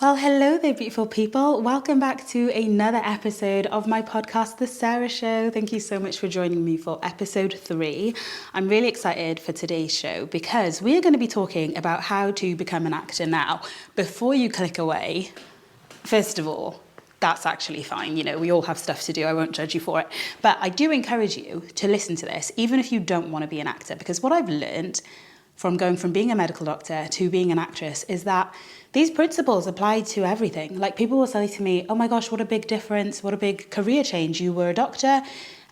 Well, hello there, beautiful people. Welcome back to another episode of my podcast, The Sara Show. Thank you so much for joining me for episode 3. I'm really excited for today's show because we are going to be talking about how to become an actor now. Before you click away, first of all, that's actually fine. You know, we all have stuff to do. I won't judge you for it. But I do encourage you to listen to this, even if you don't want to be an actor, because what I've learned from going from being a medical doctor to being an actress is that these principles apply to everything. Like, people will say to me, oh my gosh, what a big difference, what a big career change. You were a doctor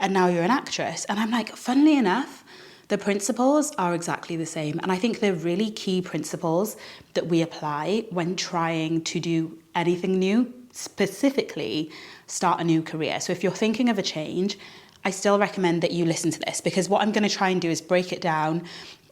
and now you're an actress. And I'm like, funnily enough, the principles are exactly the same. And I think they're really key principles that we apply when trying to do anything new, specifically start a new career. So if you're thinking of a change, I still recommend that you listen to this, because what I'm going to try and do is break it down.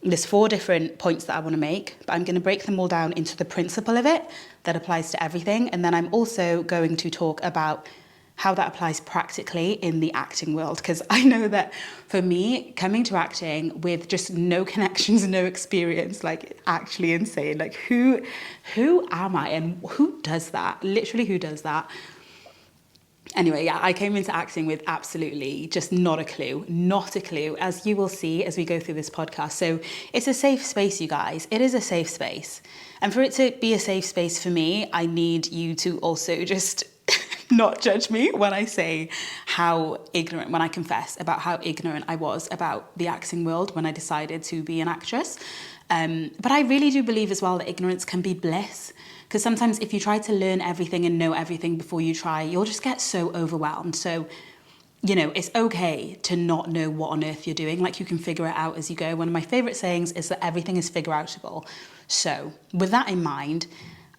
There's 4 different points that I want to make, but I'm going to break them all down into the principle of it that applies to everything. And then I'm also going to talk about how that applies practically in the acting world, because I know that for me, coming to acting with just no connections, no experience, like, actually insane. Like, who am I and who does that? Literally, who does that? Anyway, yeah, I came into acting with absolutely just not a clue, as you will see as we go through this podcast. So it's a safe space, you guys. It is a safe space. And for it to be a safe space for me, I need you to also just not judge me when I say when I confess about how ignorant I was about the acting world when I decided to be an actress. But I really do believe as well that ignorance can be bliss. Because sometimes if you try to learn everything and know everything before you try, you'll just get so overwhelmed. So, you know, it's okay to not know what on earth you're doing. Like, you can figure it out as you go. One of my favourite sayings is that everything is figure-outable. So with that in mind,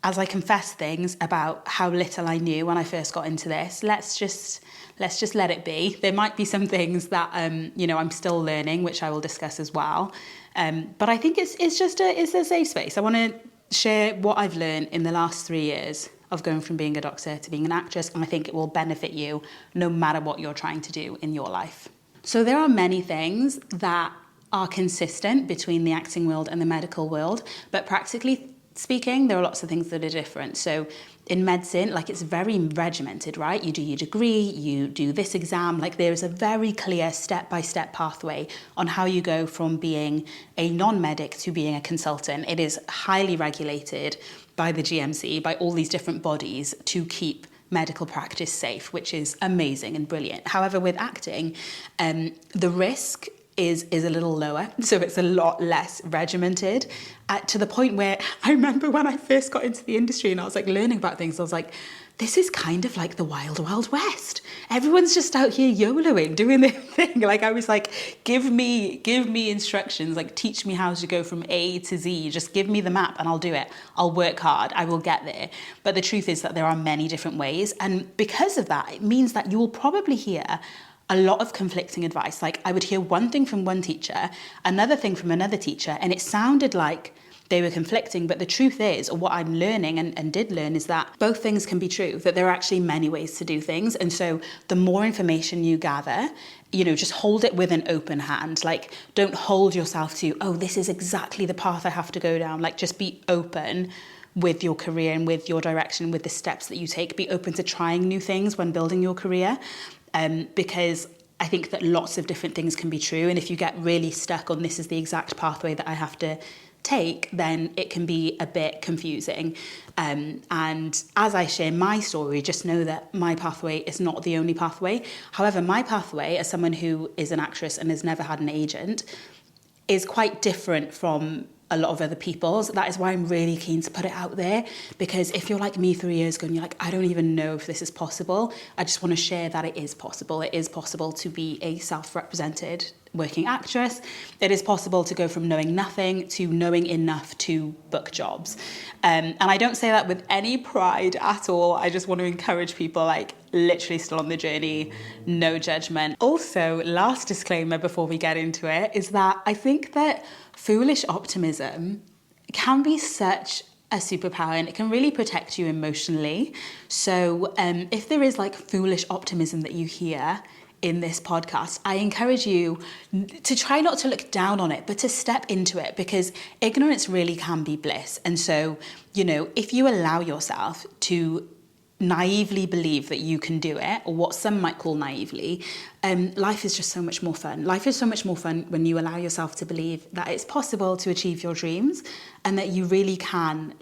as I confess things about how little I knew when I first got into this, let's just let it be. There might be some things that, I'm still learning, which I will discuss as well. But I think it's a safe space. I want to share what I've learned in the last 3 years of going from being a doctor to being an actress, and I think it will benefit you no matter what you're trying to do in your life. So there are many things that are consistent between the acting world and the medical world, but practically speaking, there are lots of things that are different. So in medicine, like, it's very regimented, right? You do your degree, you do this exam. Like, there is a very clear step-by-step pathway on how you go from being a non-medic to being a consultant. It is highly regulated by the GMC, by all these different bodies to keep medical practice safe, which is amazing and brilliant. However, with acting, the risk is a little lower, so it's a lot less regimented, to the point where I remember when I first got into the industry and I was like learning about things, I was like, this is kind of like the wild, wild west. Everyone's just out here YOLOing, doing their thing. Like, I was like, give me instructions, like, teach me how to go from A to Z. Just give me the map and I'll do it. I'll work hard. I will get there. But the truth is that there are many different ways. And because of that, it means that you will probably hear a lot of conflicting advice. Like, I would hear one thing from one teacher, another thing from another teacher, and it sounded like they were conflicting. But the truth is, or what I'm learning and did learn, is that both things can be true, that there are actually many ways to do things. And so the more information you gather, just hold it with an open hand. Like, don't hold yourself to, oh, this is exactly the path I have to go down. Like, just be open with your career and with your direction, with the steps that you take. Be open to trying new things when building your career. Because I think that lots of different things can be true. And if you get really stuck on this is the exact pathway that I have to take, then it can be a bit confusing. And as I share my story, just know that my pathway is not the only pathway. However, my pathway, as someone who is an actress and has never had an agent, is quite different from a lot of other people's. That is why I'm really keen to put it out there, because if you're like me 3 years ago and you're like, I don't even know if this is possible, I just want to share that it is possible. It is possible to be a self-represented working actress. It is possible to go from knowing nothing to knowing enough to book jobs. And I don't say that with any pride at all. I just want to encourage people, like, literally still on the journey, no judgment. Also, last disclaimer before we get into it is that I think that foolish optimism can be such a superpower, and it can really protect you emotionally. So if there is like foolish optimism that you hear in this podcast, I encourage you to try not to look down on it, but to step into it, because ignorance really can be bliss. And so, if you allow yourself to naively believe that you can do it, or what some might call naively, life is just so much more fun. Life is so much more fun when you allow yourself to believe that it's possible to achieve your dreams, and that you really can,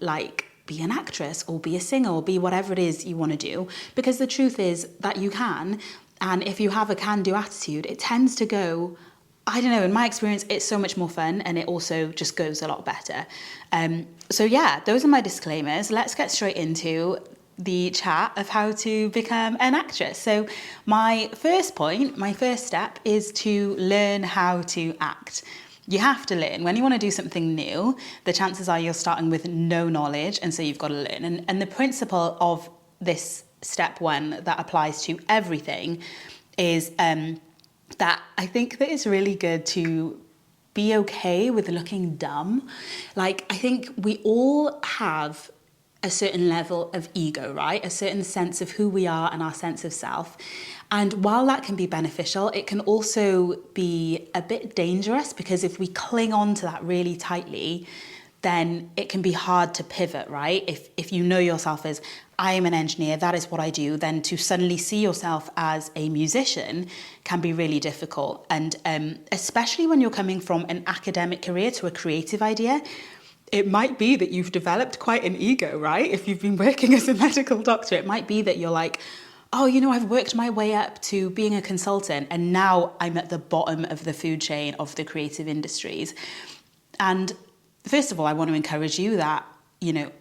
be an actress or be a singer or be whatever it is you want to do, because the truth is that you can. And if you have a can-do attitude, it tends to go, I don't know, in my experience, it's so much more fun, and it also just goes a lot better. So yeah, those are my disclaimers. Let's get straight into the chat of how to become an actress. So my first step is to learn how to act. You have to learn. When you want to do something new, the chances are you're starting with no knowledge, and so you've got to learn. And the principle of this step one that applies to everything is that I think that it's really good to be okay with looking dumb. I think we all have a certain level of ego, right? A certain sense of who we are and our sense of self. And while that can be beneficial, it can also be a bit dangerous, because if we cling on to that really tightly, then it can be hard to pivot, right? If you know yourself as, I am an engineer, that is what I do, then to suddenly see yourself as a musician can be really difficult. And especially when you're coming from an academic career to a creative idea, it might be that you've developed quite an ego, right? If you've been working as a medical doctor, it might be that you're like, oh, I've worked my way up to being a consultant, and now I'm at the bottom of the food chain of the creative industries. And first of all, I want to encourage you that,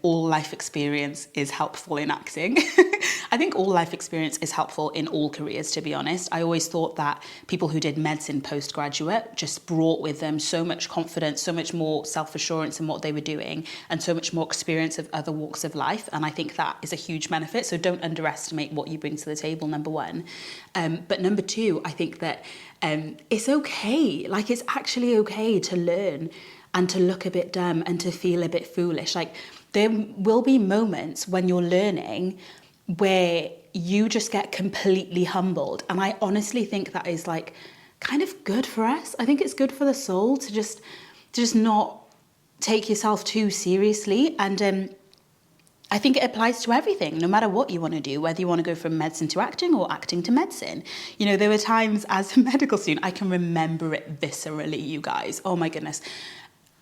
all life experience is helpful in acting. I think all life experience is helpful in all careers, to be honest. I always thought that people who did medicine postgraduate just brought with them so much confidence, so much more self-assurance in what they were doing, and so much more experience of other walks of life. And I think that is a huge benefit. So don't underestimate what you bring to the table, number one. But number two, I think that it's okay. It's actually okay to learn and to look a bit dumb and to feel a bit foolish. There will be moments when you're learning where you just get completely humbled. And I honestly think that is kind of good for us. I think it's good for the soul to just not take yourself too seriously. And I think it applies to everything, no matter what you want to do, whether you want to go from medicine to acting or acting to medicine. There were times as a medical student, I can remember it viscerally, you guys. Oh my goodness.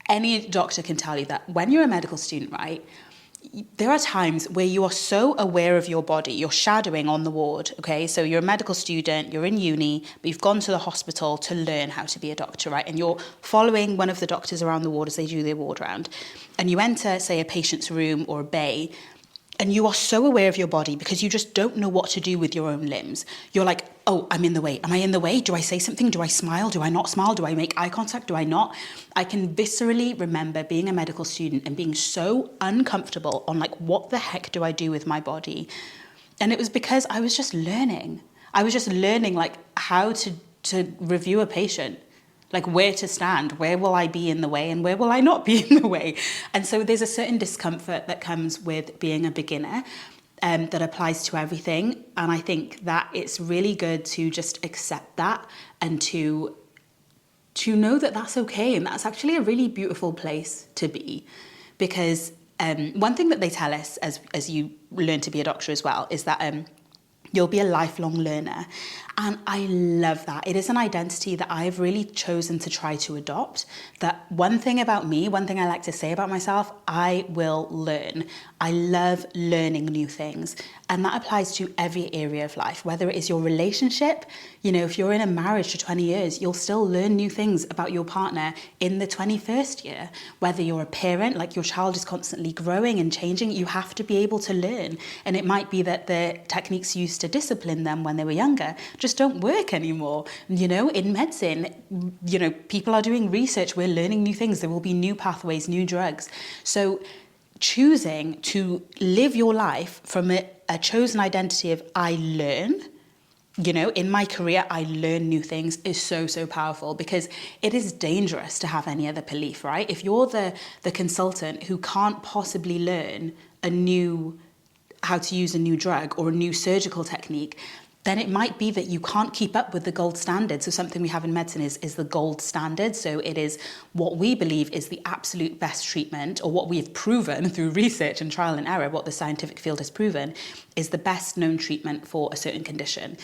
Any doctor can tell you that when you're a medical student, right, there are times where you are so aware of your body, you're shadowing on the ward, okay? So you're a medical student, you're in uni, but you've gone to the hospital to learn how to be a doctor, right? And you're following one of the doctors around the ward as they do their ward round. And you enter, say, a patient's room or a bay, and you are so aware of your body because you just don't know what to do with your own limbs. You're like, oh, I'm in the way. Am I in the way? Do I say something? Do I smile? Do I not smile? Do I make eye contact? Do I not? I can viscerally remember being a medical student and being so uncomfortable on what the heck do I do with my body? And it was because I was just learning. I was just learning how to review a patient. Where to stand, where will I be in the way and where will I not be in the way? And so there's a certain discomfort that comes with being a beginner that applies to everything. And I think that it's really good to just accept that and to know that that's okay. And that's actually a really beautiful place to be. Because one thing that they tell us as you learn to be a doctor as well is that you'll be a lifelong learner. And I love that. It is an identity that I've really chosen to try to adopt. That one thing about me, one thing I like to say about myself, I will learn. I love learning new things. And that applies to every area of life, whether it is your relationship. If you're in a marriage for 20 years, you'll still learn new things about your partner in the 21st year. Whether you're a parent, your child is constantly growing and changing, you have to be able to learn. And it might be that the techniques used to discipline them when they were younger just don't work anymore. In medicine, people are doing research, we're learning new things, there will be new pathways, new drugs. So choosing to live your life from a chosen identity of I learn, in my career, I learn new things is so, so powerful, because it is dangerous to have any other belief, right? If you're the consultant who can't possibly learn how to use a new drug or a new surgical technique, then it might be that you can't keep up with the gold standard. So something we have in medicine is the gold standard. So it is what we believe is the absolute best treatment, or what we have proven through research and trial and error, what the scientific field has proven is the best known treatment for a certain condition.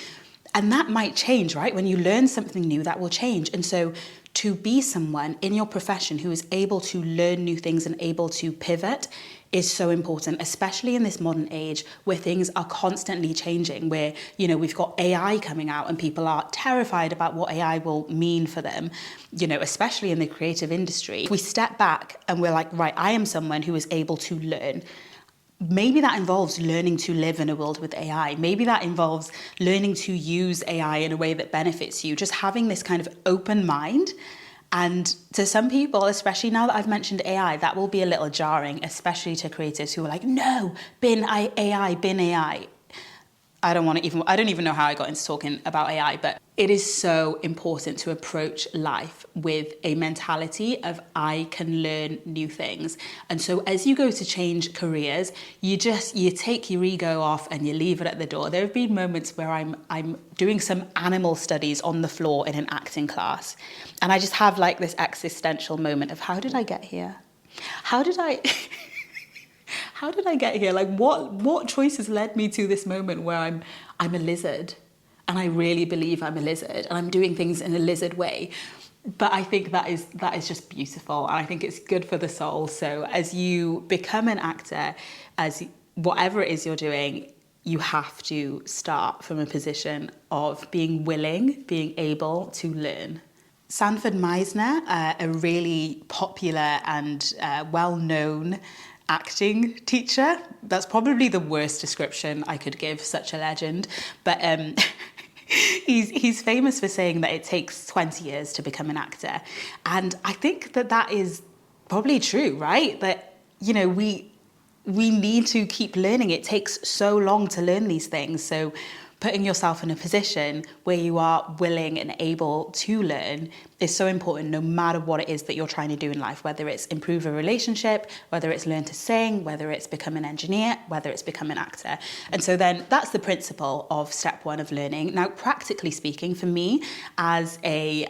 And that might change, right? When you learn something new, that will change. And so to be someone in your profession who is able to learn new things and able to pivot is so important, especially in this modern age where things are constantly changing, where, we've got AI coming out and people are terrified about what AI will mean for them, especially in the creative industry. If we step back and we're like, right, I am someone who is able to learn. Maybe that involves learning to live in a world with AI. Maybe that involves learning to use AI in a way that benefits you. Just having this kind of open mind. And to some people, especially now that I've mentioned AI, that will be a little jarring, especially to creatives who are like, no, bin AI, bin AI. I don't even know how I got into talking about AI, but it is so important to approach life with a mentality of I can learn new things. And so as you go to change careers, you take your ego off and you leave it at the door. There have been moments where I'm doing some animal studies on the floor in an acting class, and I just have like this existential moment of how did I get here? How did I get here? Like what choices led me to this moment where I'm a lizard, and I really believe I'm a lizard, and I'm doing things in a lizard way. But I think that is just beautiful, and I think it's good for the soul. So as you become an actor, as whatever it is you're doing, you have to start from a position of being willing, being able to learn. Sanford Meisner, a really popular and well-known acting teacher. That's probably the worst description I could give such a legend. But he's famous for saying that it takes 20 years to become an actor. And I think that is probably true, right? That, we need to keep learning. It takes so long to learn these things. So putting yourself in a position where you are willing and able to learn is so important, no matter what it is that you're trying to do in life, whether it's improve a relationship, whether it's learn to sing, whether it's become an engineer, whether it's become an actor. And so then that's the principle of step one of learning. Now, practically speaking, for me, as a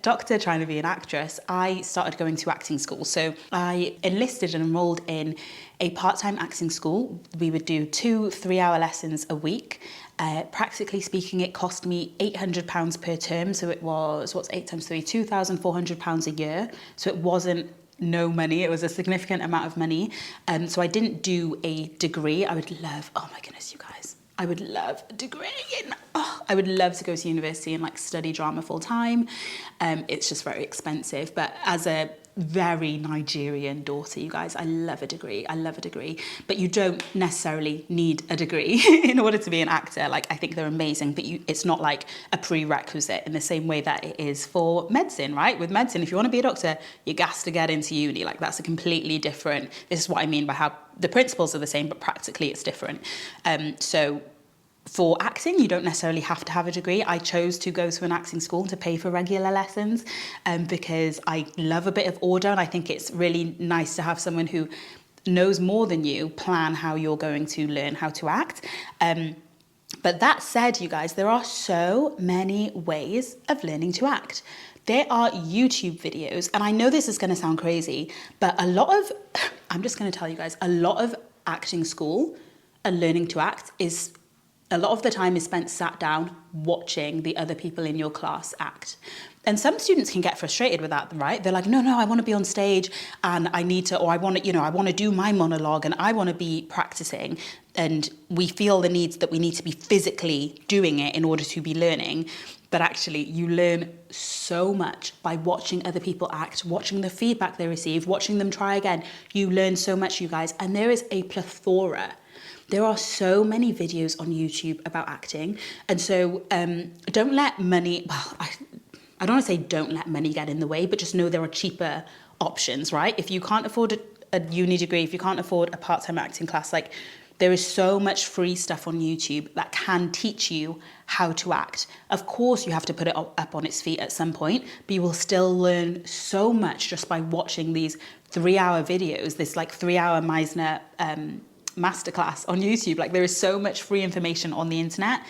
doctor trying to be an actress, I started going to acting school. So I enlisted and enrolled in a part-time acting school. We would do 2 3-hour lessons a week. Practically speaking, it cost me £800 per term. So it was, what's 8 times 3? £2,400 a year. So it wasn't no money. It was a significant amount of money. So I didn't do a degree. I would love, oh my goodness, you guys, I would love a degree. I would love to go to university and study drama full time. It's just very expensive. But as a very Nigerian daughter, you guys, I love a degree. But you don't necessarily need a degree in order to be an actor. I think they're amazing, but it's not like a prerequisite in the same way that it is for medicine, right? With medicine, if you want to be a doctor, you got to get into uni. That's a completely different, this is what I mean by how the principles are the same, but practically it's different. So for acting, you don't necessarily have to have a degree. I chose to go to an acting school to pay for regular lessons because I love a bit of order, and I think it's really nice to have someone who knows more than you plan how you're going to learn how to act. But that said, you guys, there are so many ways of learning to act. There are YouTube videos, and I know this is going to sound crazy, but I'm just going to tell you guys, a lot of acting school and learning to act is a lot of the time is spent sat down watching the other people in your class act. And some students can get frustrated with that, right? They're like, no, I want to be on stage and I need to, or I want to do my monologue and I want to be practicing. And we feel the needs that we need to be physically doing it in order to be learning. But actually, you learn so much by watching other people act, watching the feedback they receive, watching them try again. You learn so much, you guys. And there is a plethora. There are so many videos on YouTube about acting. And so don't let money, I don't want to say don't let money get in the way, but just know there are cheaper options, right? If you can't afford a uni degree, if you can't afford a part-time acting class, there is so much free stuff on YouTube that can teach you how to act. Of course, you have to put it up on its feet at some point, but you will still learn so much just by watching these 3-hour videos, this 3-hour Meisner masterclass on YouTube. Like, there is so much free information on the internet.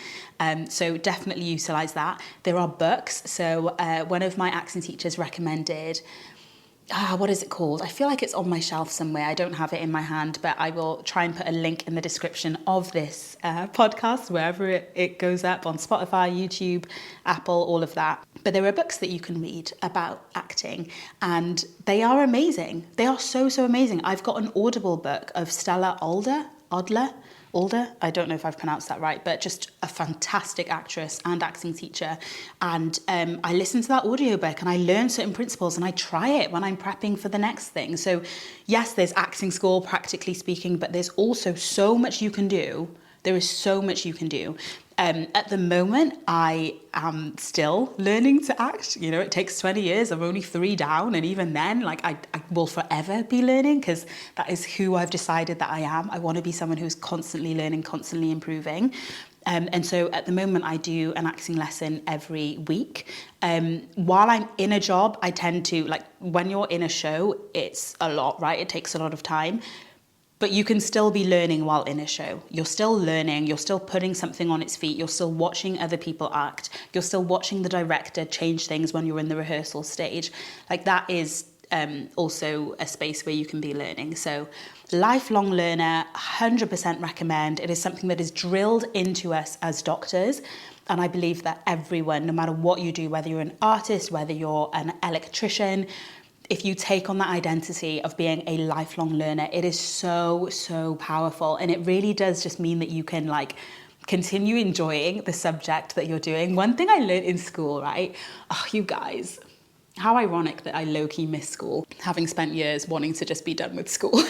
So definitely utilize that. There are books. So one of my accent teachers recommended, what is it called? I feel like it's on my shelf somewhere. I don't have it in my hand, but I will try and put a link in the description of this podcast, wherever it goes up, on Spotify, YouTube, Apple, all of that. But there are books that you can read about acting, and they are amazing. They are so, so amazing. I've got an Audible book of Stella Adler. I don't know if I've pronounced that right, but just a fantastic actress and acting teacher. And I listen to that audiobook and I learn certain principles and I try it when I'm prepping for the next thing. So yes, there's acting school, practically speaking, but there's also so much you can do. There is so much you can do. At the moment, I am still learning to act. You know, it takes 20 years. I'm only 3 down. And even then, like, I will forever be learning, because that is who I've decided that I am. I want to be someone who's constantly learning, constantly improving. And so at the moment, I do an acting lesson every week. While I'm in a job, I tend to, like, when you're in a show, it's a lot, right? It takes a lot of time. But you can still be learning while in a show. You're still learning, you're still putting something on its feet, you're still watching other people act, you're still watching the director change things when you're in the rehearsal stage. Like, that is also a space where you can be learning. So lifelong learner, 100% recommend. It is something that is drilled into us as doctors. And I believe that everyone, no matter what you do, whether you're an artist, whether you're an electrician, if you take on that identity of being a lifelong learner, it is so, so powerful. And it really does just mean that you can, like, continue enjoying the subject that you're doing. One thing I learned in school, right? Oh, you guys, how ironic that I low-key miss school, having spent years wanting to just be done with school.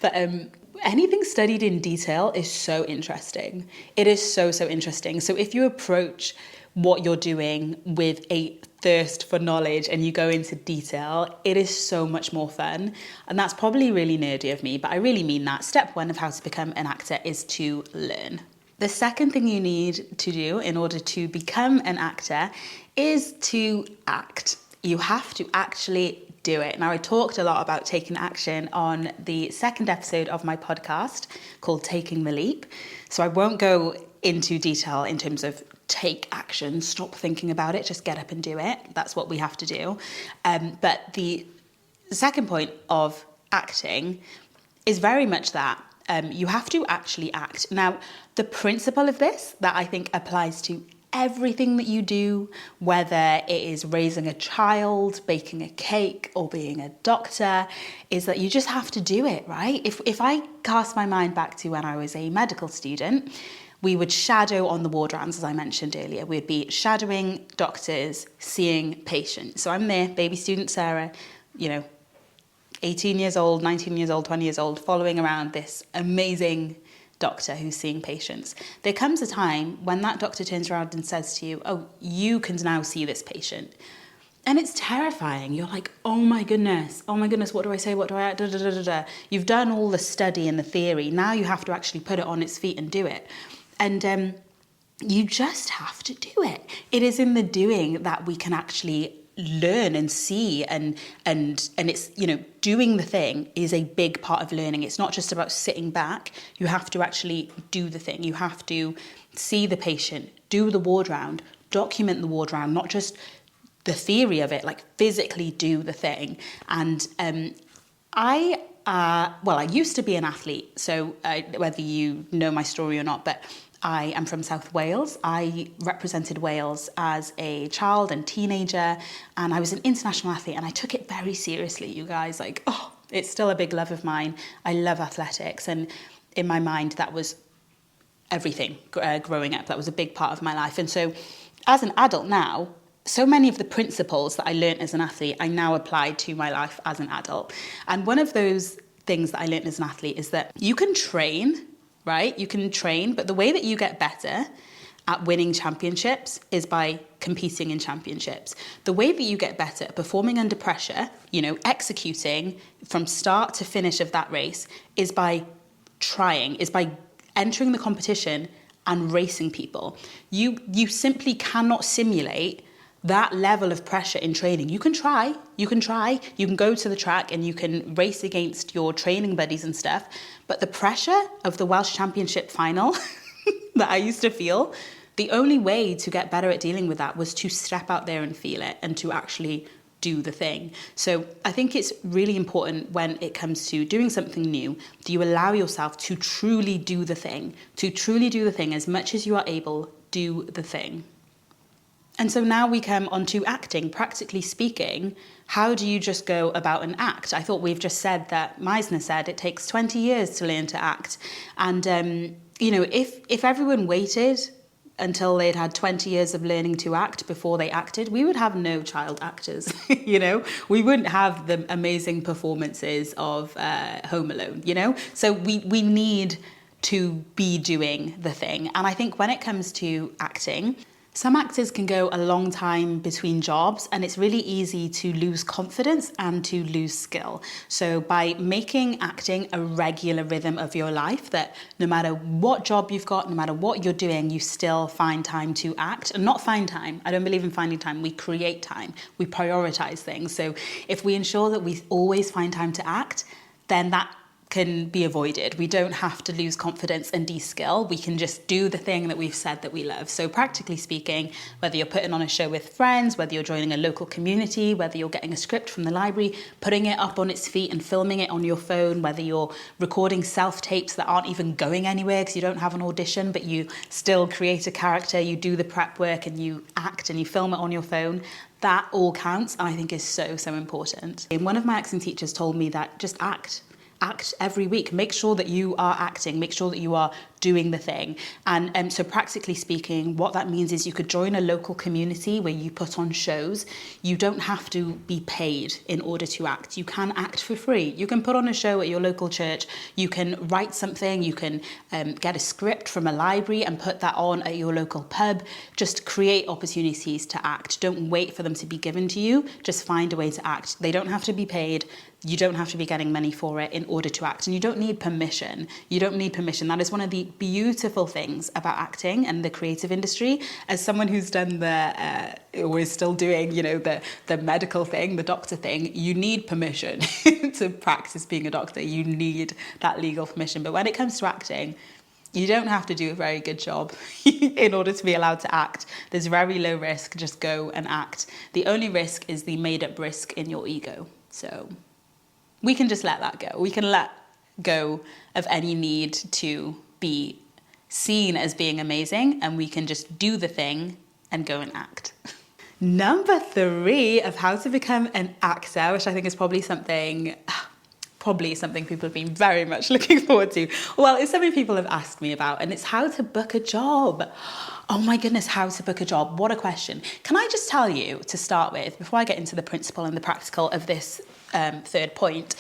But anything studied in detail is so interesting. It is so, so interesting. So if you approach what you're doing with a thirst for knowledge and you go into detail, it is so much more fun. And that's probably really nerdy of me, but I really mean that. Step 1 of how to become an actor is to learn. The second thing you need to do in order to become an actor is to act. You have to actually do it. Now, I talked a lot about taking action on the second episode of my podcast called Taking the Leap. So I won't go into detail in terms of take action, stop thinking about it, just get up and do it. That's what we have to do. But the second point of acting is very much that. You have to actually act. Now, the principle of this that I think applies to everything that you do, whether it is raising a child, baking a cake, or being a doctor, is that you just have to do it, right? If I cast my mind back to when I was a medical student, we would shadow on the ward rounds, as I mentioned earlier. We'd be shadowing doctors, seeing patients. So I'm there, baby student Sarah, 18 years old, 19 years old, 20 years old, following around this amazing doctor who's seeing patients. There comes a time when that doctor turns around and says to you, oh, you can now see this patient. And it's terrifying. You're like, oh my goodness, what do I say? What do I, da, da, da, da, da. You've done all the study and the theory. Now you have to actually put it on its feet and do it. And you just have to do it. It is in the doing that we can actually learn and see, and it's, doing the thing is a big part of learning. It's not just about sitting back. You have to actually do the thing. You have to see the patient, do the ward round, document the ward round, not just the theory of it, like physically do the thing. And I used to be an athlete, so whether you know my story or not, but I am from South Wales. I represented Wales as a child and teenager, and I was an international athlete, and I took it very seriously, you guys. Like, it's still a big love of mine. I love athletics, and in my mind, that was everything growing up. That was a big part of my life. And so as an adult now, so many of the principles that I learned as an athlete, I now apply to my life as an adult. And one of those things that I learned as an athlete is that you can train, right? You can train, but the way that you get better at winning championships is by competing in championships. The way that you get better at performing under pressure, executing from start to finish of that race, is by trying, is by entering the competition and racing people. You simply cannot simulate that level of pressure in training. You can try, you can go to the track and you can race against your training buddies and stuff. But the pressure of the Welsh Championship final that I used to feel, the only way to get better at dealing with that was to step out there and feel it and to actually do the thing. So I think it's really important when it comes to doing something new, do you allow yourself to truly do the thing, as much as you are able, do the thing. And so now we come on to acting. Practically speaking, how do you just go about an act? I thought we've just said that Meisner said it takes 20 years to learn to act. And, if everyone waited until they'd had 20 years of learning to act before they acted, we would have no child actors, We wouldn't have the amazing performances of Home Alone, So we need to be doing the thing. And I think when it comes to acting, some actors can go a long time between jobs, and it's really easy to lose confidence and to lose skill. So by making acting a regular rhythm of your life, that no matter what job you've got, no matter what you're doing, you still find time to act. And not find time. I don't believe in finding time. We create time. We prioritize things. So if we ensure that we always find time to act, then that can be avoided. We don't have to lose confidence and de-skill. We can just do the thing that we've said that we love. So practically speaking, whether you're putting on a show with friends, whether you're joining a local community, whether you're getting a script from the library, putting it up on its feet and filming it on your phone, whether you're recording self-tapes that aren't even going anywhere because you don't have an audition, but you still create a character, you do the prep work and you act and you film it on your phone, that all counts, and I think is so, so important. And one of my acting teachers told me that just act every week. Make sure that you are acting, make sure that you are doing the thing. And so practically speaking, what that means is you could join a local community where you put on shows. You don't have to be paid in order to act. You can act for free. You can put on a show at your local church. You can write something. You can get a script from a library and put that on at your local pub. Just create opportunities to act. Don't wait for them to be given to you. Just find a way to act. They don't have to be paid. You don't have to be getting money for it in order to act. And you don't need permission. That is one of the beautiful things about acting and the creative industry. As someone who's done or is still doing, the medical thing, the doctor thing, you need permission to practice being a doctor. You need that legal permission. But when it comes to acting, you don't have to do a very good job in order to be allowed to act. There's very low risk. Just go and act. The only risk is the made-up risk in your ego. So we can just let that go. We can let go of any need to be seen as being amazing, and we can just do the thing and go and act. Number 3 of how to become an actor, which I think is probably something people have been very much looking forward to. Well, it's something people have asked me about, and it's how to book a job. Oh my goodness, how to book a job. What a question. Can I just tell you, to start with, before I get into the principle and the practical of this third point,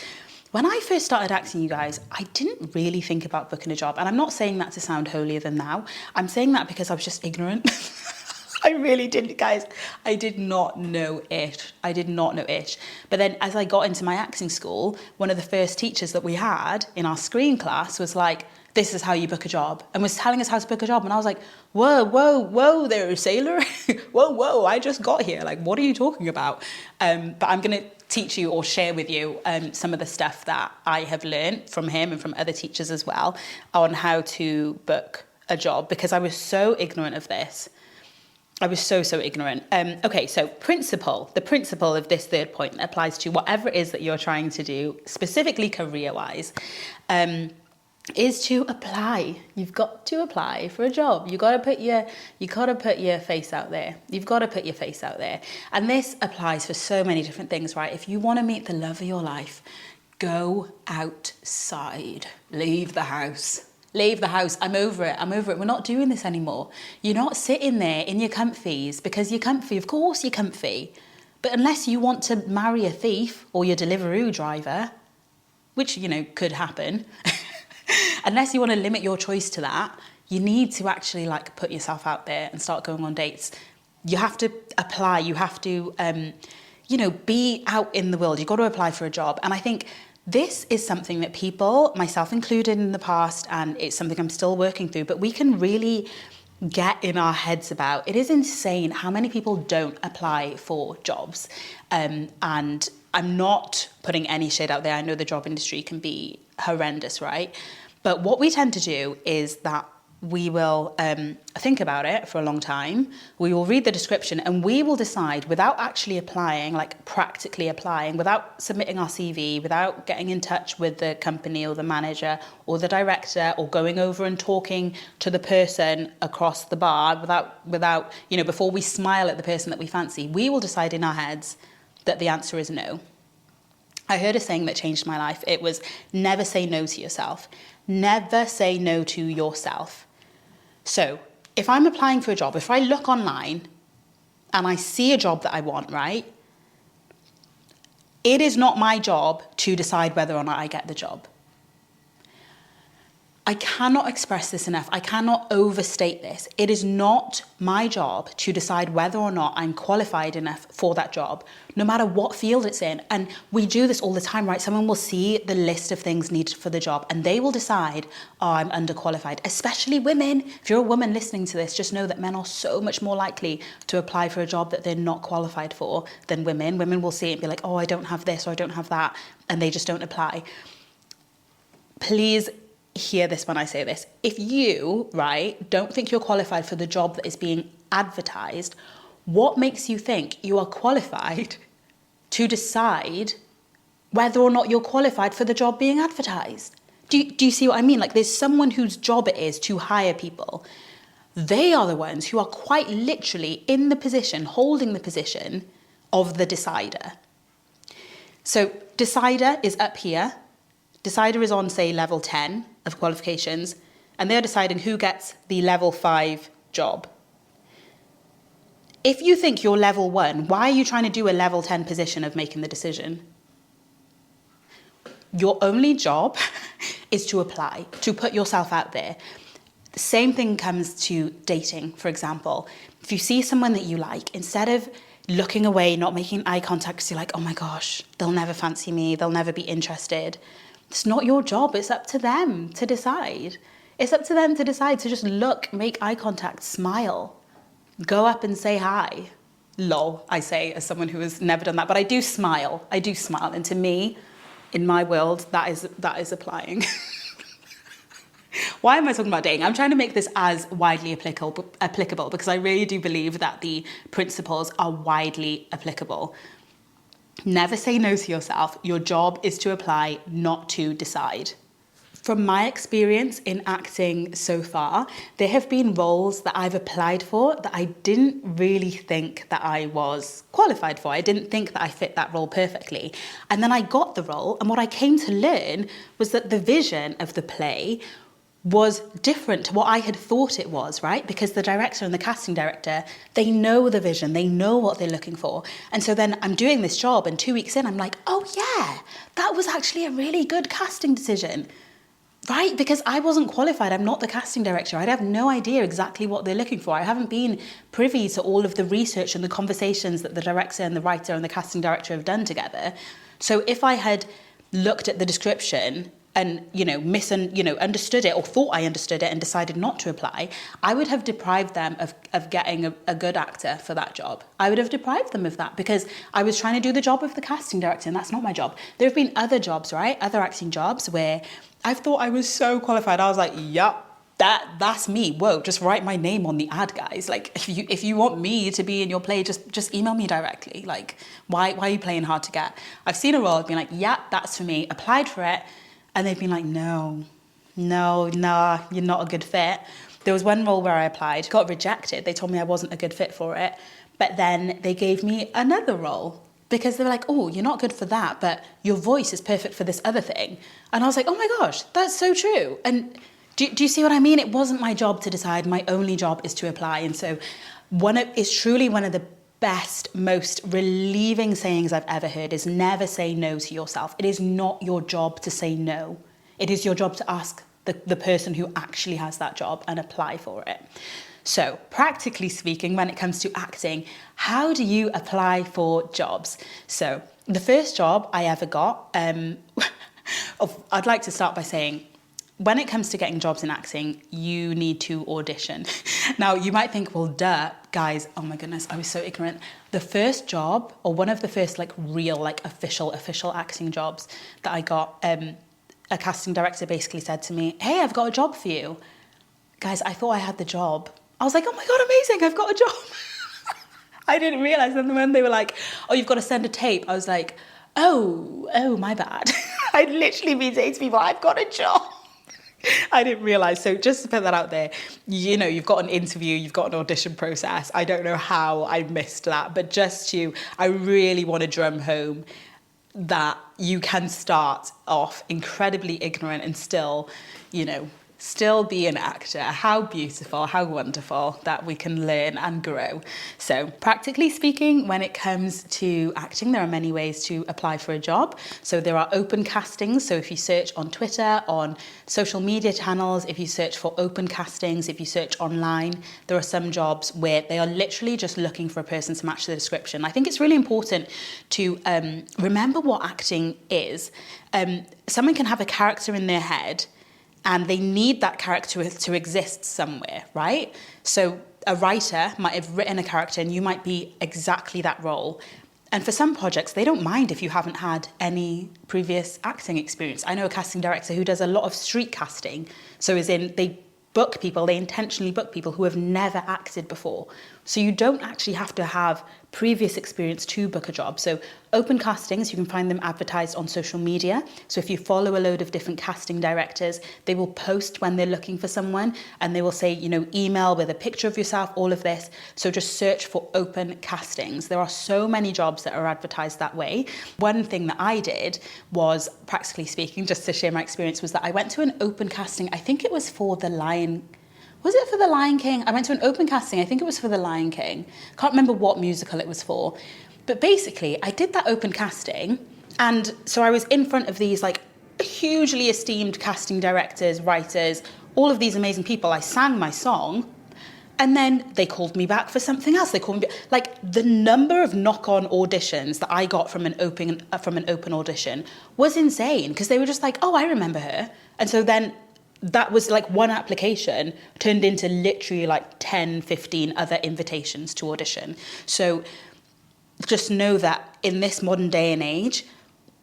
when I first started acting, you guys, I didn't really think about booking a job. And I'm not saying that to sound holier than thou. I'm saying that because I was just ignorant. I really didn't, guys. I did not know it. But then as I got into my acting school, one of the first teachers that we had in our screen class was like, this is how you book a job, and was telling us how to book a job. And I was like, whoa there, sailor. whoa, I just got here. Like, what are you talking about? But I'm going to teach you or share with you some of the stuff that I have learned from him and from other teachers as well on how to book a job, because I was so ignorant of this. I was so ignorant. Okay, so the principle of this third point that applies to whatever it is that you're trying to do, specifically career-wise, is to apply. You've got to apply for a job. You got to put your face out there. You've got to put your face out there. And this applies for so many different things, right? If you want to meet the love of your life, go outside. Leave the house. I'm over it. We're not doing this anymore. You're not sitting there in your comfies because you're comfy. Of course you're comfy. But unless you want to marry a thief or your Deliveroo driver, which, could happen, unless you want to limit your choice to that, you need to actually put yourself out there and start going on dates. You have to apply. You have to, be out in the world. You've got to apply for a job. And I think this is something that people, myself included in the past, and it's something I'm still working through, but we can really get in our heads about. It is insane how many people don't apply for jobs. And I'm not putting any shade out there. I know the job industry can be horrendous, right? But what we tend to do is that we will think about it for a long time. We will read the description and we will decide without actually applying, like practically applying, without submitting our CV, without getting in touch with the company or the manager or the director or going over and talking to the person across the bar, without, you know, before we smile at the person that we fancy, we will decide in our heads that the answer is no. I heard a saying that changed my life. It was never say no to yourself. Never say no to yourself. So if I'm applying for a job, if I look online and I see a job that I want, right? It is not my job to decide whether or not I get the job. I cannot express this enough. I cannot overstate this. It is not my job to decide whether or not I'm qualified enough for that job, no matter what field it's in. And we do this all the time, right? Someone will see the list of things needed for the job and they will decide, oh, I'm underqualified, especially women. If you're a woman listening to this, just know that men are so much more likely to apply for a job that they're not qualified for than women. Women will see it and be like, oh, I don't have this or I don't have that, and they just don't apply. Please hear this when I say this. If you, right, don't think you're qualified for the job that is being advertised, what makes you think you are qualified to decide whether or not you're qualified for the job being advertised? Do you see what I mean? Like, there's someone whose job it is to hire people. They are the ones who are quite literally in the position, holding the position of the decider. So decider is up here. Decider is on, say, level 10 of qualifications, and they're deciding who gets the level 5 job. If you think you're level 1, why are you trying to do a level 10 position of making the decision? Your only job is to apply, to put yourself out there. The same thing comes to dating, for example. If you see someone that you like, instead of looking away, not making eye contact, because you're like, oh my gosh, they'll never fancy me, they'll never be interested. It's not your job. It's up to them to decide. It's up to them to decide to just look, make eye contact, smile, go up and say hi. Lol, I say as someone who has never done that, but I do smile. I do smile. And to me, in my world, that is applying. Why am I talking about dating? I'm trying to make this as widely applicable because I really do believe that the principles are widely applicable. Never say no to yourself. Your job is to apply, not to decide. From my experience in acting so far, there have been roles that I've applied for that I didn't really think that I was qualified for. I didn't think that I fit that role perfectly. And then I got the role, and what I came to learn was that the vision of the play was different to what I had thought it was, right? Because the director and the casting director, they know the vision, they know what they're looking for. And so then I'm doing this job and 2 weeks in, I'm like, oh yeah, that was actually a really good casting decision, right? Because I wasn't qualified, I'm not the casting director. I'd have no idea exactly what they're looking for. I haven't been privy to all of the research and the conversations that the director and the writer and the casting director have done together. So if I had looked at the description and, understood it or thought I understood it and decided not to apply, I would have deprived them of getting a good actor for that job. I would have deprived them of that because I was trying to do the job of the casting director, and that's not my job. There have been other jobs, right? Other acting jobs where I've thought I was so qualified. I was like, yup, that's me. Whoa, just write my name on the ad, guys. Like, if you want me to be in your play, just email me directly. Like, why are you playing hard to get? I've seen a role, I've been like, yeah, that's for me. Applied for it. And they've been like, no, you're not a good fit. There was one role where I applied, got rejected. They told me I wasn't a good fit for it. But then they gave me another role because they were like, oh, you're not good for that, but your voice is perfect for this other thing. And I was like, oh my gosh, that's so true. And do you see what I mean? It wasn't my job to decide. My only job is to apply. And so it's truly one of the best, most relieving sayings I've ever heard is never say no to yourself. It is not your job to say no. It is your job to ask the person who actually has that job and apply for it. So practically speaking, when it comes to acting, how do you apply for jobs? So the first job I ever got, I'd like to start by saying when it comes to getting jobs in acting, you need to audition. Now, you might think, well, duh, guys, oh my goodness, I was so ignorant. The first job, or one of the first like real, like official acting jobs that I got, a casting director basically said to me, hey, I've got a job for you. Guys, I thought I had the job. I was like, oh my God, amazing, I've got a job. I didn't realize. And when they were like, oh, you've got to send a tape, I was like, oh, my bad. I'd literally been saying to people, I've got a job. I didn't realize. So just to put that out there, you know, you've got an interview, you've got an audition process. I don't know how I missed that, but I really want to drum home that you can start off incredibly ignorant and still, you know, still be an actor. How beautiful, how wonderful that we can learn and grow. So practically speaking, when it comes to acting, there are many ways to apply for a job. So there are open castings. So if you search on Twitter, on social media channels, if you search for open castings, if you search online, there are some jobs where they are literally just looking for a person to match the description. I think it's really important to remember what acting is. Someone can have a character in their head and they need that character to exist somewhere, right? So a writer might have written a character and you might be exactly that role. And for some projects, they don't mind if you haven't had any previous acting experience. I know a casting director who does a lot of street casting. So as in they intentionally book people who have never acted before. So you don't actually have to have previous experience to book a job. So open castings, you can find them advertised on social media. So if you follow a load of different casting directors, they will post when they're looking for someone and they will say, you know, email with a picture of yourself, all of this. So just search for open castings. There are so many jobs that are advertised that way. One thing that I did was, practically speaking, just to share my experience, was that I went to an open casting. I think it was for Was it for The Lion King? I went to an open casting. I think it was for The Lion King. Can't remember what musical it was for. But basically, I did that open casting. And so I was in front of these like hugely esteemed casting directors, writers, all of these amazing people. I sang my song. And then they called me back for something else. They called me back. Like the number of knock-on auditions that I got from an open audition was insane. Because they were just like, oh, I remember her. And so then that was like one application turned into literally like 10, 15 other invitations to audition. So just know that in this modern day and age,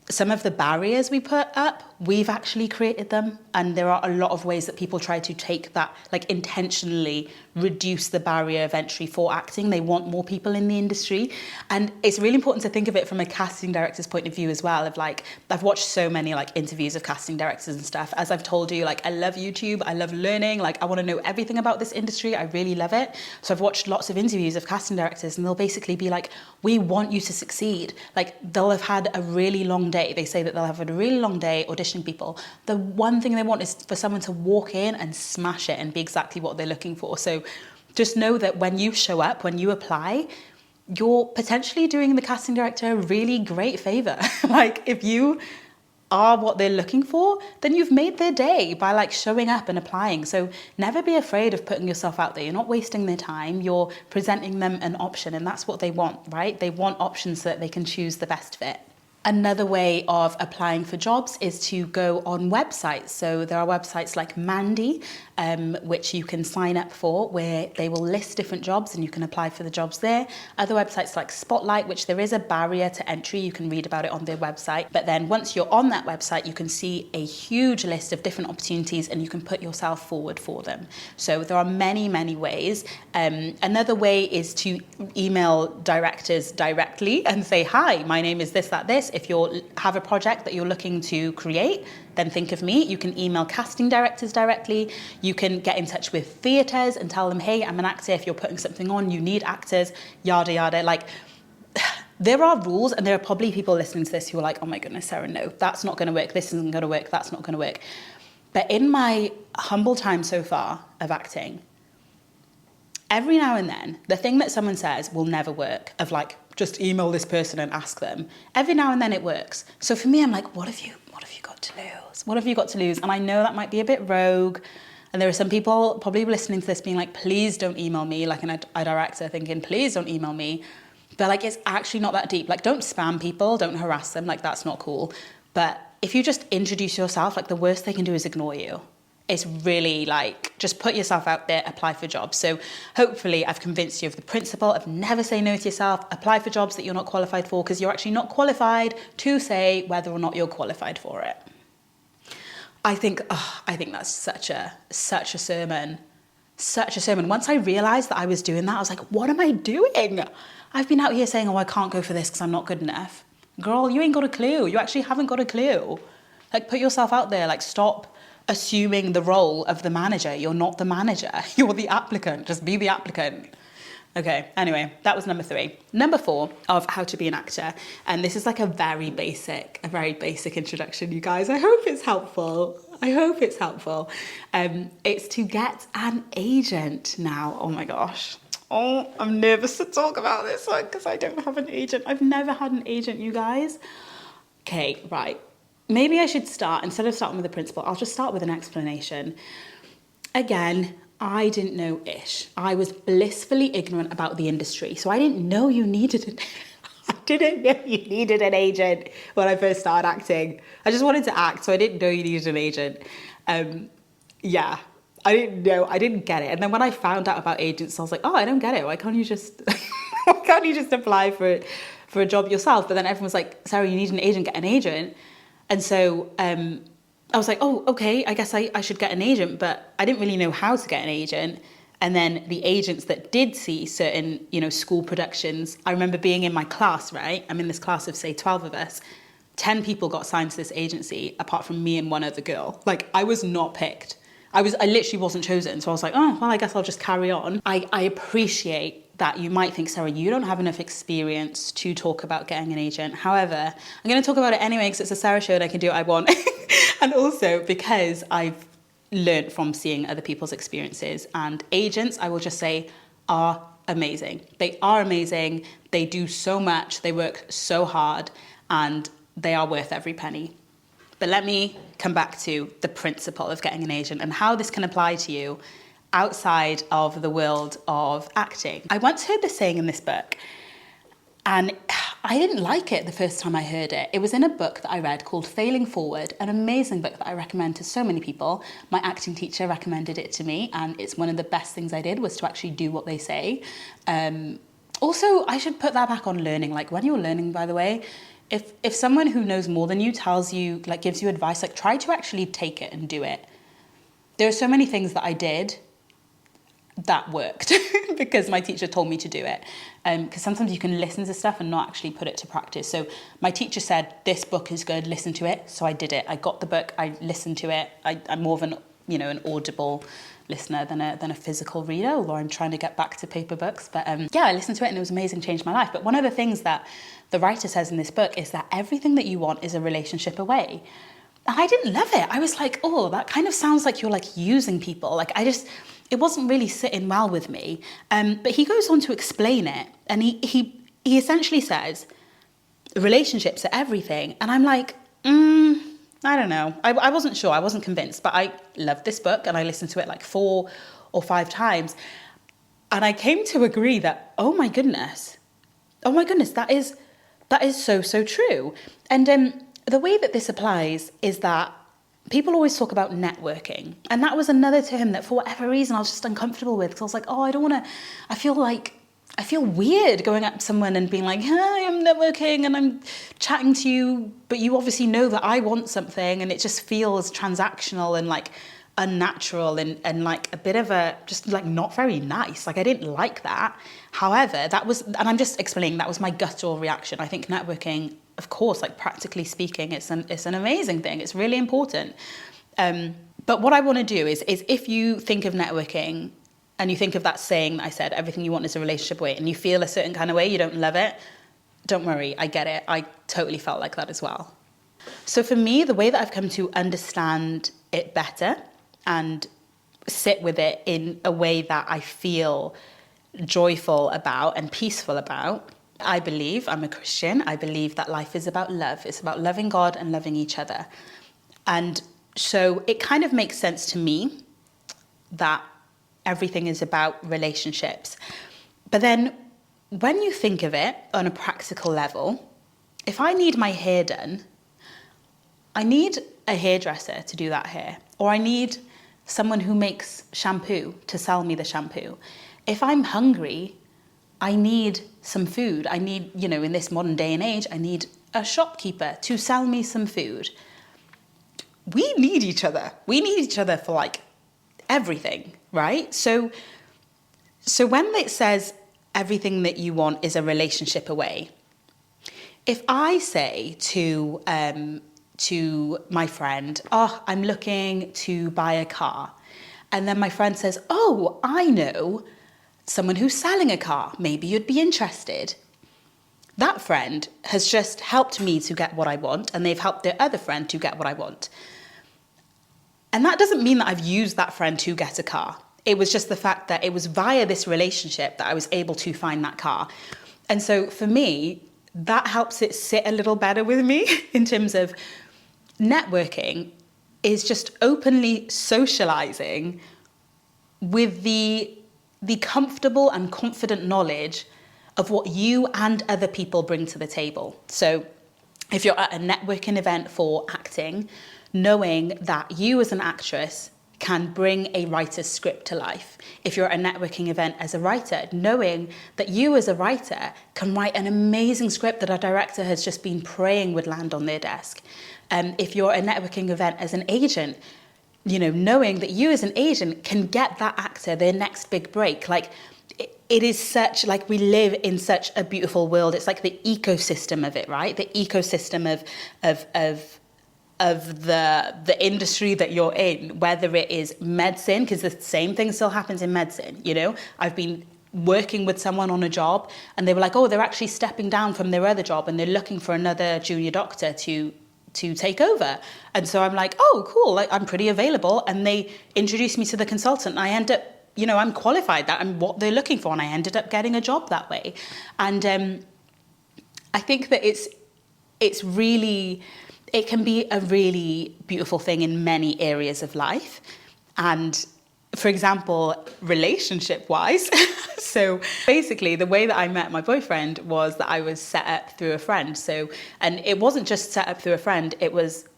some of the barriers we put up, we've actually created them. And there are a lot of ways that people try to take that, like intentionally reduce the barrier of entry for acting. They want more people in the industry. And it's really important to think of it from a casting director's point of view as well. Of like, I've watched so many like interviews of casting directors and stuff. As I've told you, like I love YouTube, I love learning, like I want to know everything about this industry. I really love it. So I've watched lots of interviews of casting directors and they'll basically be like, we want you to succeed. Like they'll have had a really long day. They say that they'll have had a really long day auditioning people. The one thing they want is for someone to walk in and smash it and be exactly what they're looking for. So just know that when you show up, when you apply, you're potentially doing the casting director a really great favor. Like if you are what they're looking for, then you've made their day by like showing up and applying. So never be afraid of putting yourself out there. You're not wasting their time. You're presenting them an option, and that's what they want, right? They want options so that they can choose the best fit. Another way of applying for jobs is to go on websites. So there are websites like Mandy, which you can sign up for, where they will list different jobs and you can apply for the jobs there. Other websites like Spotlight, which there is a barrier to entry. You can read about it on their website. But then once you're on that website, you can see a huge list of different opportunities and you can put yourself forward for them. So there are many, many ways. Another way is to email directors directly and say, hi, my name is this, that, this. If you have a project that you're looking to create, then think of me. You can email casting directors directly. You can get in touch with theatres and tell them, hey, I'm an actor. If you're putting something on, you need actors, yada, yada. Like, there are rules, and there are probably people listening to this who are like, oh my goodness, Sarah, no, that's not going to work. This isn't going to work. That's not going to work. But in my humble time so far of acting, every now and then, the thing that someone says will never work, of like, just email this person and ask them. Every now and then it works. So for me, I'm like, what have you got to lose? What have you got to lose? And I know that might be a bit rogue. And there are some people probably listening to this being like, please don't email me, like a director thinking, please don't email me. But like, it's actually not that deep. Like, don't spam people, don't harass them. Like, that's not cool. But if you just introduce yourself, like the worst they can do is ignore you. it's really like, just put yourself out there, apply for jobs. So hopefully I've convinced you of the principle of never say no to yourself, apply for jobs that you're not qualified for, because you're actually not qualified to say whether or not you're qualified for it. I think that's such a sermon. Such a sermon. Once I realized that I was doing that, I was like, what am I doing? I've been out here saying, oh, I can't go for this because I'm not good enough. Girl, you ain't got a clue. You actually haven't got a clue. Like, put yourself out there. Like, stop assuming the role of the manager. You're not the manager. You're the applicant. Just be the applicant. Okay, anyway, that was number 3. Number 4 of how to be an actor. And this is like a very basic introduction, you guys. I hope it's helpful. It's to get an agent now. Oh my gosh. Oh, I'm nervous to talk about this one because I don't have an agent. I've never had an agent, you guys. Okay, right. Maybe I should start, instead of starting with the principle, I'll just start with an explanation. Again, I didn't know ish. I was blissfully ignorant about the industry. So I didn't know you needed an agent when I first started acting. I just wanted to act, so I didn't know you needed an agent. Yeah, I didn't know. I didn't get it. And then when I found out about agents, I was like, oh, I don't get it. Why can't you just apply for a job yourself? But then everyone was like, Sarah, you need an agent, get an agent. And so I was like, oh, okay, I guess I should get an agent, but I didn't really know how to get an agent. And then the agents that did see certain, school productions, I remember being in my class, right? I'm in this class of, say, 12 of us. 10 people got signed to this agency, apart from me and one other girl. Like, I was not picked. I literally wasn't chosen. So I was like, oh, well, I guess I'll just carry on. I appreciate that you might think, Sarah, you don't have enough experience to talk about getting an agent. However, I'm going to talk about it anyway because it's a Sara show and I can do what I want. And also because I've learned from seeing other people's experiences. And agents, I will just say, are amazing. They are amazing. They do so much. They work so hard and they are worth every penny. But let me come back to the principle of getting an agent and how this can apply to you outside of the world of acting. I once heard this saying in this book, and I didn't like it the first time I heard it. It was in a book that I read called Failing Forward, an amazing book that I recommend to so many people. My acting teacher recommended it to me, and it's one of the best things I did was to actually do what they say. Also, I should put that back on learning. Like, when you're learning, by the way, if someone who knows more than you tells you, like, gives you advice, like, try to actually take it and do it. There are so many things that I did that worked because my teacher told me to do it. Because sometimes you can listen to stuff and not actually put it to practice. So my teacher said, this book is good, listen to it. So I did it. I got the book, I listened to it. I'm more of an audible listener than a physical reader, although I'm trying to get back to paper books. But yeah, I listened to it and it was amazing, changed my life. But one of the things that the writer says in this book is that everything that you want is a relationship away. And I didn't love it. I was like, oh, that kind of sounds like you're like using people. Like it wasn't really sitting well with me. But he goes on to explain it. And he essentially says, relationships are everything. And I'm like, I don't know. I wasn't sure. I wasn't convinced. But I loved this book and I listened to it like 4 or 5 times. And I came to agree that, oh my goodness, that is so true. And the way that this applies is that people always talk about networking. And that was another term that for whatever reason I was just uncomfortable with. Because I was like, oh, I don't want to, I feel weird going up to someone and being like, hi, I'm networking and I'm chatting to you, but you obviously know that I want something, and it just feels transactional and like unnatural and like a bit of a, just like not very nice. Like I didn't like that. However, that was, and I'm just explaining, that was my guttural reaction. I think networking, of course, like practically speaking, it's an amazing thing. It's really important. But what I want to do is if you think of networking and you think of that saying that I said, everything you want is a relationship away, and you feel a certain kind of way, you don't love it, don't worry, I get it. I totally felt like that as well. So for me, the way that I've come to understand it better and sit with it in a way that I feel joyful about and peaceful about, I believe, I'm a Christian, I believe that life is about love. It's about loving God and loving each other. And so it kind of makes sense to me that everything is about relationships. But then when you think of it on a practical level, if I need my hair done, I need a hairdresser to do that hair, or I need someone who makes shampoo to sell me the shampoo. If I'm hungry, I need some food. I need, in this modern day and age, I need a shopkeeper to sell me some food. We need each other. We need each other for like everything, right? So when it says everything that you want is a relationship away, if I say to my friend, oh, I'm looking to buy a car, and then my friend says, oh, I know someone who's selling a car, maybe you'd be interested. That friend has just helped me to get what I want, and they've helped their other friend to get what I want. And that doesn't mean that I've used that friend to get a car. It was just the fact that it was via this relationship that I was able to find that car. And so for me, that helps it sit a little better with me in terms of networking is just openly socializing with the comfortable and confident knowledge of what you and other people bring to the table. So if you're at a networking event for acting, knowing that you as an actress can bring a writer's script to life. If you're at a networking event as a writer, knowing that you as a writer can write an amazing script that a director has just been praying would land on their desk. If you're at a networking event as an agent, knowing that you as an agent can get that actor their next big break. Like, it is such, like, we live in such a beautiful world. It's like the ecosystem of it, right? The ecosystem of the industry that you're in, whether it is medicine, because the same thing still happens in medicine, I've been working with someone on a job and they were like, oh, they're actually stepping down from their other job and they're looking for another junior doctor to take over. And so I'm like, oh, cool, like, I'm pretty available. And they introduced me to the consultant and I end up, I'm qualified, that I'm what they're looking for. And I ended up getting a job that way. And I think that it's really, it can be a really beautiful thing in many areas of life. And for example, relationship-wise, so basically the way that I met my boyfriend was that I was set up through a friend. And it wasn't just set up through a friend, it was,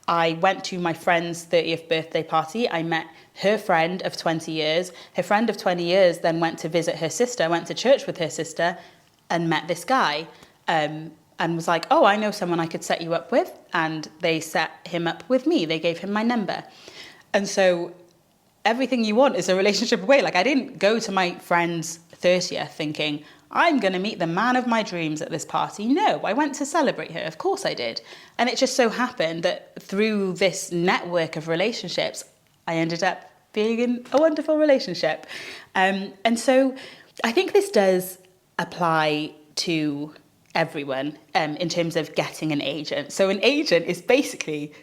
I went to my friend's 30th birthday party. I met her friend of 20 years. Her friend of 20 years then went to visit her sister, went to church with her sister and met this guy. And was like, oh, I know someone I could set you up with. And they set him up with me. They gave him my number. And so everything you want is a relationship away. Like, I didn't go to my friend's 30th thinking, I'm going to meet the man of my dreams at this party. No, I went to celebrate her. Of course I did. And it just so happened that through this network of relationships, I ended up being in a wonderful relationship. And so I think this does apply to everyone in terms of getting an agent. So an agent is basically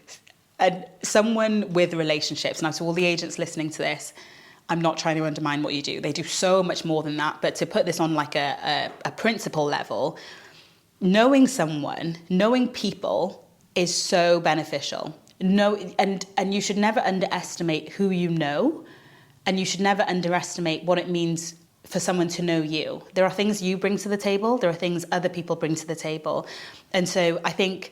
someone with relationships. Now, to all the agents listening to this, I'm not trying to undermine what you do. They do so much more than that. But to put this on like a principle level, knowing someone, knowing people is so beneficial. And you should never underestimate who you know, and you should never underestimate what it means for someone to know you. There are things you bring to the table. There are things other people bring to the table. And so I think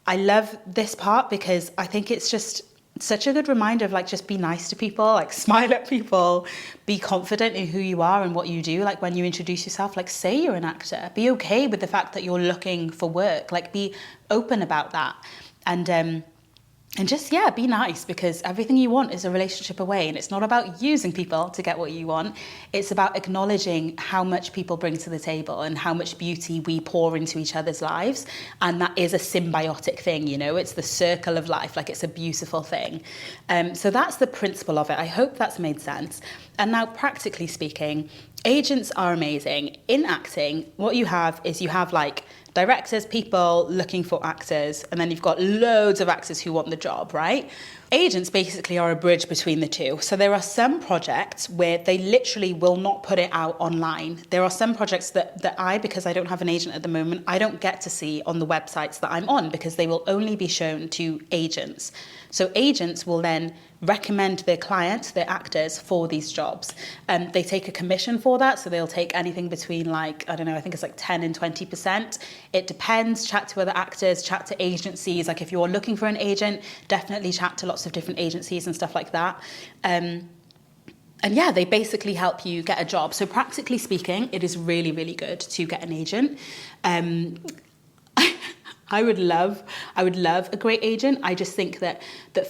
I love this part because I think it's just such a good reminder of like, just be nice to people, like smile at people, be confident in who you are and what you do. Like when you introduce yourself, like say you're an actor, be okay with the fact that you're looking for work, like be open about that. And just, yeah, be nice, because everything you want is a relationship away. And it's not about using people to get what you want. It's about acknowledging how much people bring to the table and how much beauty we pour into each other's lives. And that is a symbiotic thing, you know, it's the circle of life. Like it's a beautiful thing. So that's the principle of it. I hope that's made sense. And now, practically speaking, agents are amazing. In acting, what you have is you have like directors, people looking for actors, and then you've got loads of actors who want the job, right? Agents basically are a bridge between the two. So there are some projects where they literally will not put it out online. There are some projects that I, because I don't have an agent at the moment, I don't get to see on the websites that I'm on because they will only be shown to agents. So agents will then recommend their clients, their actors, for these jobs. They take a commission for that, so they'll take anything between like, I don't know, I think it's like 10 and 20%. It depends. Chat to other actors, chat to agencies. Like if you're looking for an agent, definitely chat to lots lots of different agencies and stuff like that. And yeah, they basically help you get a job. So practically speaking, it is really, really good to get an agent. I would love a great agent. I just think that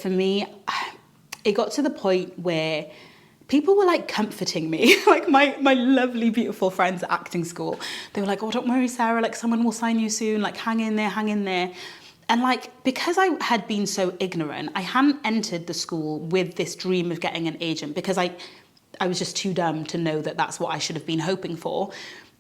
for me, it got to the point where people were like comforting me. Like my lovely, beautiful friends at acting school, they were like, oh, don't worry, Sarah, like someone will sign you soon, like hang in there. And like, because I had been so ignorant, I hadn't entered the school with this dream of getting an agent because I was just too dumb to know that that's what I should have been hoping for.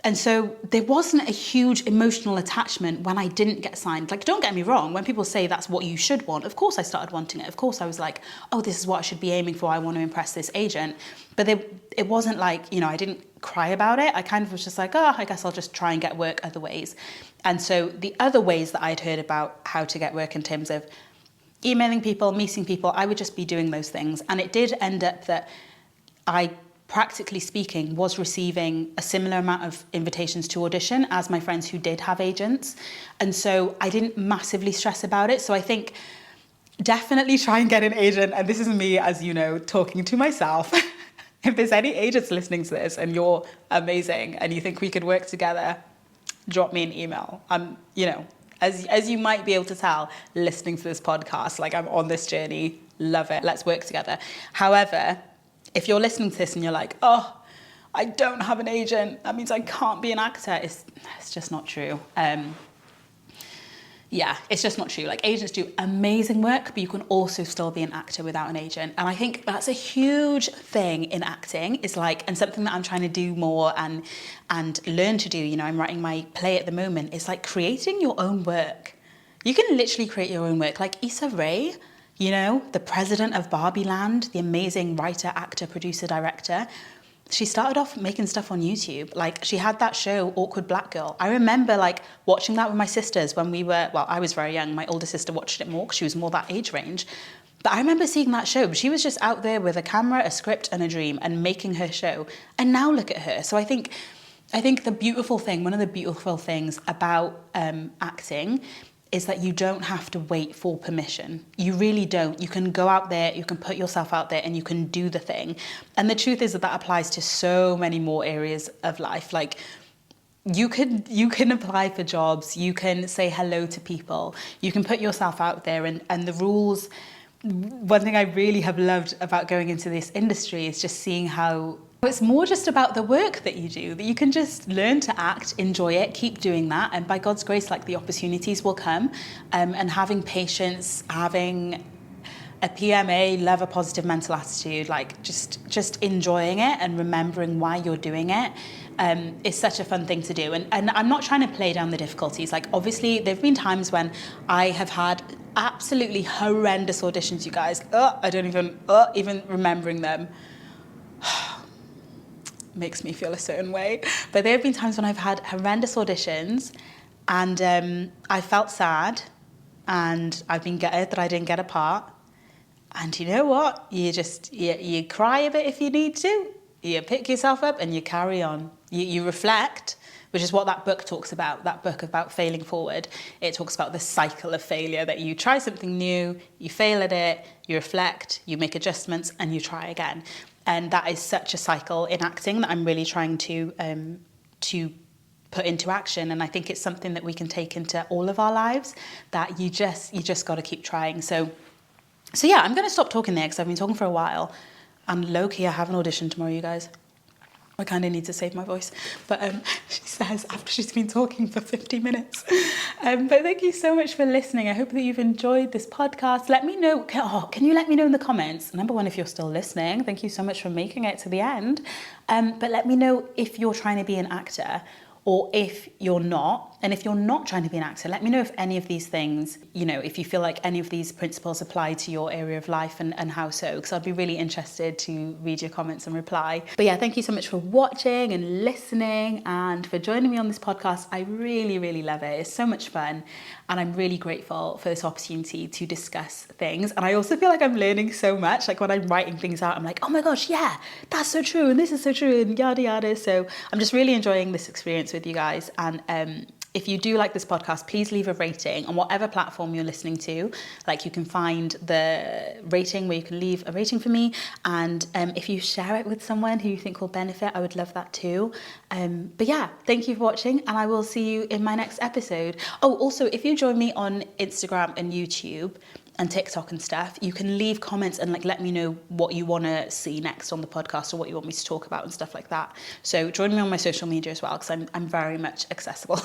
And so there wasn't a huge emotional attachment when I didn't get signed. Like, don't get me wrong, when people say that's what you should want, of course I started wanting it. Of course I was like, oh, this is what I should be aiming for. I want to impress this agent. But it wasn't like, I didn't cry about it. I kind of was just like, oh, I guess I'll just try and get work other ways. And so the other ways that I'd heard about how to get work in terms of emailing people, meeting people, I would just be doing those things. And it did end up that I, practically speaking, was receiving a similar amount of invitations to audition as my friends who did have agents. And so I didn't massively stress about it. So I think definitely try and get an agent. And this is me, as you know, talking to myself. If there's any agents listening to this and you're amazing and you think we could work together, drop me an email. I'm, as you might be able to tell, listening to this podcast, like I'm on this journey, love it. Let's work together. However, if you're listening to this and you're like, oh, I don't have an agent, that means I can't be an actor, it's just not true. It's just not true. Like, agents do amazing work, but you can also still be an actor without an agent. And I think that's a huge thing in acting, is like, and something that I'm trying to do more and learn to do, I'm writing my play at the moment, is like creating your own work. You can literally create your own work. Like Issa Rae, the president of Barbie Land, the amazing writer, actor, producer, director. She started off making stuff on YouTube. Like, she had that show, Awkward Black Girl. I remember like watching that with my sisters when I was very young. My older sister watched it more because she was more that age range. But I remember seeing that show. She was just out there with a camera, a script and a dream and making her show. And now look at her. So I think the beautiful thing, one of the beautiful things about acting is that you don't have to wait for permission. You really don't. You can go out there, you can put yourself out there and you can do the thing. And the truth is that applies to so many more areas of life. Like, you can apply for jobs, you can say hello to people, you can put yourself out there, and the rules. One thing I really have loved about going into this industry is just seeing how it's more just about the work that you do, that you can just learn to act, enjoy it, keep doing that, and by God's grace, like, the opportunities will come. And having patience, having a PMA, love a positive mental attitude, like just enjoying it and remembering why you're doing it, is such a fun thing to do. And I'm not trying to play down the difficulties. Like, obviously, there have been times when I have had absolutely horrendous auditions, you guys. I don't even remembering them makes me feel a certain way. But there have been times when I've had horrendous auditions and I felt sad and I've been gutted that I didn't get a part. And you know what? You cry a bit if you need to. You pick yourself up and you carry on. You reflect, which is what that book talks about, that book about failing forward. It talks about the cycle of failure, that you try something new, you fail at it, you reflect, you make adjustments, and you try again. And that is such a cycle in acting that I'm really trying to put into action. And I think it's something that we can take into all of our lives, that you just got to keep trying. So yeah, I'm going to stop talking there because I've been talking for a while. And low-key, I have an audition tomorrow, you guys. I kind of need to save my voice. But she says after she's been talking for 50 minutes. But thank you so much for listening. I hope that you've enjoyed this podcast. Let me know. Can you let me know in the comments? Number one, if you're still listening. Thank you so much for making it to the end. But let me know if you're trying to be an actor or if you're not. And if you're not trying to be an actor, let me know if any of these things, if you feel like any of these principles apply to your area of life and how so, because I'd be really interested to read your comments and reply. But yeah, thank you so much for watching and listening and for joining me on this podcast. I really, really love it. It's so much fun. And I'm really grateful for this opportunity to discuss things. And I also feel like I'm learning so much. Like, when I'm writing things out, I'm like, oh my gosh, yeah, that's so true. And this is so true and yada, yada. So I'm just really enjoying this experience with you guys. And if you do like this podcast, please leave a rating on whatever platform you're listening to. Like, you can find the rating where you can leave a rating for me. And if you share it with someone who you think will benefit, I would love that too. But yeah, thank you for watching, and I will see you in my next episode. Oh, also, if you join me on Instagram and YouTube and TikTok and stuff, you can leave comments and like let me know what you want to see next on the podcast or what you want me to talk about and stuff like that. So join me on my social media as well, because I'm very much accessible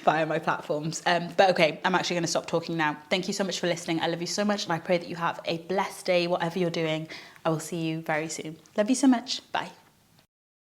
via my platforms. But okay, I'm actually going to stop talking now. Thank you so much for listening. I love you so much, and I pray that you have a blessed day, whatever you're doing. I will see you very soon. Love you so much. Bye.